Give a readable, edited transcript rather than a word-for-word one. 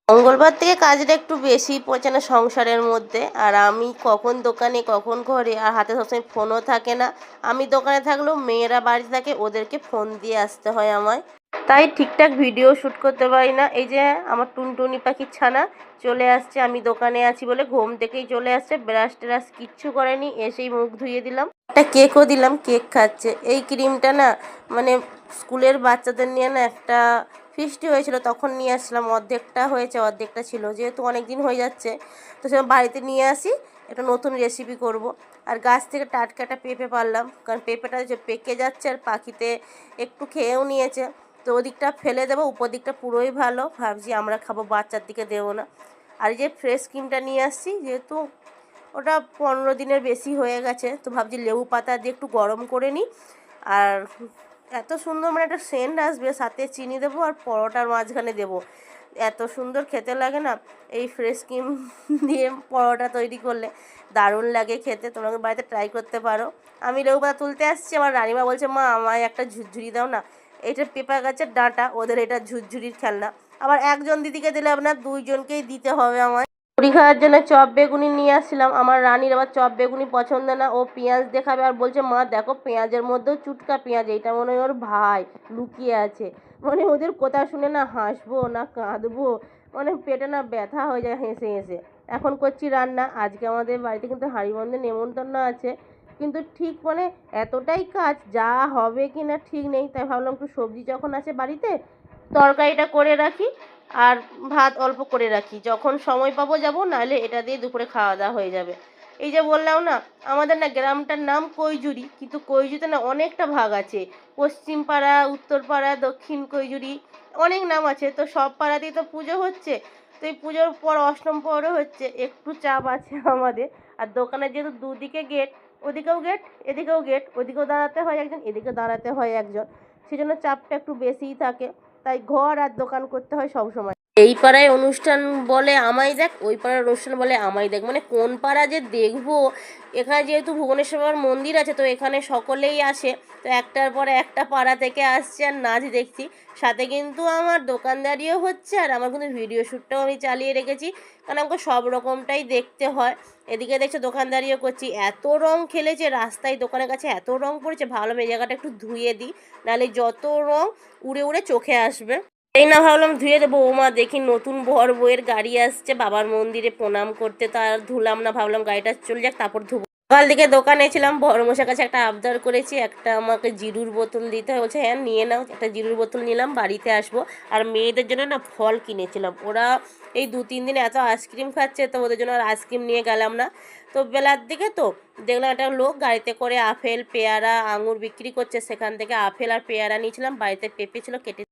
মঙ্গলবার থেকে কাজটা একটু বেশিই পড়ছে না সংসারের মধ্যে। আর আমি কখন দোকানে কখন ঘরে, আর হাতে সবসময় ফোনও থাকে না। আমি দোকানে থাকলেও মেয়েরা বাড়িতে থাকে, ওদেরকে ফোন দিয়ে আসতে হয় আমায়। তাই ঠিকঠাক ভিডিও শ্যুট করতে পারি না। এই যে আমার টুনটুনি পাখির ছানা চলে আসছে, আমি দোকানে আছি বলে ঘুম থেকেই চলে আসছে, ব্রাশ ট্রাশ কিচ্ছু করেনি, এসেই মুখ ধুয়ে দিলাম, একটা কেকও দিলাম, কেক খাচ্ছে। এই ক্রিমটা না মানে স্কুলের বাচ্চাদের নিয়ে না একটা ফিস্টি হয়েছিল, তখন নিয়ে আসলাম। অর্ধেকটা হয়েছে, অর্ধেকটা ছিল, যেহেতু অনেক দিন হয়ে যাচ্ছে তো সে বাড়িতে নিয়ে আসি, একটা নতুন রেসিপি করব। আর গাছ থেকে টাটকা একটা পেঁপে পারলাম, কারণ পেঁপেটা যে পেকে যাচ্ছে আর পাখিতে একটু খেয়েও নিয়েছে, তো ওদিকটা ফেলে দেবো, উপর দিকটা পুরোই ভালো, ভাবছি আমরা খাবো, বাচ্চার দিকে দেবো না। আর এই যে ফ্রেশ ক্রিমটা নিয়ে আসছি, যেহেতু ওটা 15 দিনের বেশি হয়ে গেছে, তো ভাবছি লেবু পাতা দিয়ে একটু গরম করে নিই। আর এত সুন্দর মানে একটা সেন্ট আসবে, সাথে চিনি দেবো আর পরোটার মাঝখানে দেবো, এত সুন্দর খেতে লাগে না। এই ফ্রেশ ক্রিম দিয়ে পরোটা তৈরি করলে দারুণ লাগে খেতে, তোমরা বাড়িতে ট্রাই করতে পারো। আমি লেবু পাতা তুলতে আসছি, আমার রানিমা বলছে, মা আমায় একটা ঝুরঝুরি দাও না। এটা পেঁপা গাছের ডাঁটা, ওদের এটা ঝুরঝুরির খেলনা। আবার একজন দিদিকে দিলে আপনার দুইজনকেই দিতে হবে আমায়। মুড়ি খাওয়ার জন্য চপ বেগুনি নিয়ে আসছিলাম, আমার রানীর আবার চপ বেগুনি পছন্দ না, ও পেঁয়াজ দেখাবে আর বলছে, মা দেখো পেঁয়াজের মধ্যেও চুটকা পেঁয়াজ, এইটা মনে হয় ওর ভাই লুকিয়ে আছে। মানে ওদের কথা শুনে না হাসবো না কাঁদবো, মানে পেটে না ব্যথা হয়ে যায় হেসে হেসে। এখন করছি রান্না, আজকে আমাদের বাড়িতে কিন্তু হাঁড়িবন্ধে নেমন্তন্ন আছে, কিন্তু ঠিক মানে এতটাই কাজ, যা হবে কি না ঠিক নেই, তাই ভাবলাম একটু সবজি যখন আছে বাড়িতে, তরকারিটা করে রাখি আর ভাত অল্প করে রাখি, যখন সময় পাবো যাবো, নাহলে এটা দিয়ে দুপুরে খাওয়া দাওয়া হয়ে যাবে। এই যে বললাম না, আমাদের না গ্রামটার নাম কৈজুরি, কিন্তু কৈজুরিতে না অনেকটা ভাগ আছে, পশ্চিম পাড়া, উত্তর পাড়া, দক্ষিণ কৈজুরি, অনেক নাম আছে। তো সব পাড়াতেই তো পুজো হচ্ছে, তো এই পুজোর পর অষ্টম পরও হচ্ছে, একটু চাপ আছে আমাদের। আর দোকানের যেহেতু দুদিকে গেট, ওদিকেও গেট এদিকেও গেট, ওদিকেও দাঁড়াতে হয় একজন, এদিকেও দাঁড়াতে হয় একজন, সেজন্য চাপটা একটু বেশিই থাকে। তাই ঘর আর দোকান করতে হয় সব সময়। এই পাড়ায় অনুষ্ঠান বলে আমায় দেখ, ওই পাড়ার অনুষ্ঠান বলে আমায় দেখ, মানে কোন পাড়া যে দেখবো। এখানে যেহেতু ভুবনেশ্বর মন্দির আছে, তো এখানে সকলেই আসে, তো একটার পরে একটা পাড়া থেকে আসছে আর নাচ দেখছি, সাথে কিন্তু আমার দোকানদারিও হচ্ছে, আর আমার কিন্তু ভিডিও শ্যুটটাও আমি চালিয়ে রেখেছি, কারণ আমাকে সব রকমটাই দেখতে হয়। এদিকে দেখছো দোকানদারিও করছি, এত রং খেলেছে রাস্তায়, দোকানের কাছে এত রং পড়েছে, ভাবলাম এই জায়গাটা একটু ধুয়ে দিই, নাহলে যত রং উড়ে উড়ে চোখে আসবে। এই না ভাবলাম ধুয়ে দেবো, মা দেখি নতুন বর বউয়ের গাড়ি আসছে বাবার মন্দিরে প্রণাম করতে, তো আর ধুলাম না, ভাবলাম গাড়িটা চলে যাক তারপর ধুবো। সকাল দিকে দোকানে ছিলাম, বড়মশার কাছে একটা আবদার করেছি, একটা আমাকে জিরুর বোতল দিতে হয়, বলছে হ্যাঁ নিয়ে নাও, একটা জিরুর বোতল নিলাম, বাড়িতে আসবো। আর মেয়েদের জন্য না ফল কিনেছিলাম, ওরা এই 2-3 দিন এত আইসক্রিম খাচ্ছে, তো ওদের জন্য আর আইসক্রিম নিয়ে গেলাম না। তো বেলার দিকে তো দেখলাম একটা লোক গাড়িতে করে আপেল পেয়ারা আঙুর বিক্রি করছে, সেখান থেকে আপেল আর পেয়ারা নিয়েছিলাম, বাড়িতে পেঁপে ছিল কেটে